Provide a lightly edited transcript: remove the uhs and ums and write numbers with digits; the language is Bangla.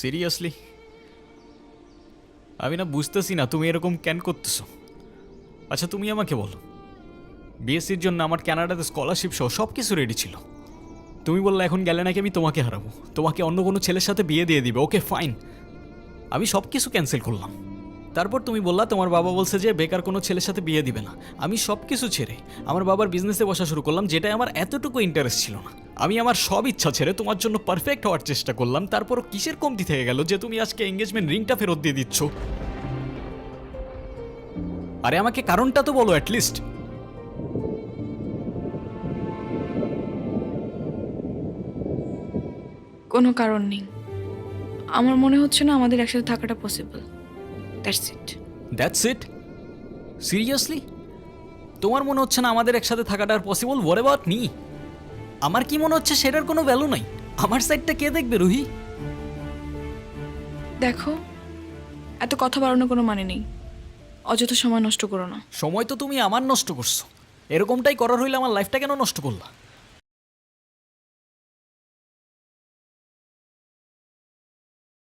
সিরিয়াসলি আমি না বুঝতেছি না তুমি এরকম কেন করতেছো। আচ্ছা তুমি আমাকে বলো, বিএসসির জন্য আমার কানাডাতে স্কলারশিপ সহ সব কিছু রেডি ছিল। তুমি বললে এখন গেলে নাকি আমি তোমাকে হারাবো, তোমাকে অন্য কোনো ছেলের সাথে বিয়ে দিয়ে দিবে। ওকে ফাইন, আমি সব কিছু ক্যান্সেল করলাম। তারপর তুমি বললা তোমার বাবা বলছে যে বেকার কোনো ছেলের সাথে বিয়ে দিবে না। আমি সব কিছু ছেড়ে আমার বাবার বিজনেসে বসা শুরু করলাম, যেটাই আমার এতটুকু ইন্টারেস্ট ছিল না। আমি আমার সব ইচ্ছা ছেড়ে তোমার জন্য পারফেক্ট হওয়ার চেষ্টা করলাম। তারপরও কিসের কমতি থেকে গেল যে তুমি আজকে এঙ্গেজমেন্ট রিংটা ফেরত দিয়ে দিচ্ছ? আরে আমাকে কারণটা তো বলো অ্যাটলিস্ট। কোনো কারণ নেই। আমার মনে হচ্ছে না আমাদের একসাথে থাকাটা possible. That's it. That's it? Seriously তোমার মনে হচ্ছে না আমাদের একসাথে থাকাটা আর পসিবল? What about me? আমার কি মনে হচ্ছে সেটার কোনো ভ্যালু নাই? আমার সাইডটা কে দেখবে রুহি? দেখো, এত কথা বাড়ানোর কোনো মানে নেই। অযথা সময় নষ্ট করো না। সময় তো তুমি আমার নষ্ট করছো। এরকমটাই করার হইলে আমার লাইফটা কেন নষ্ট করলা?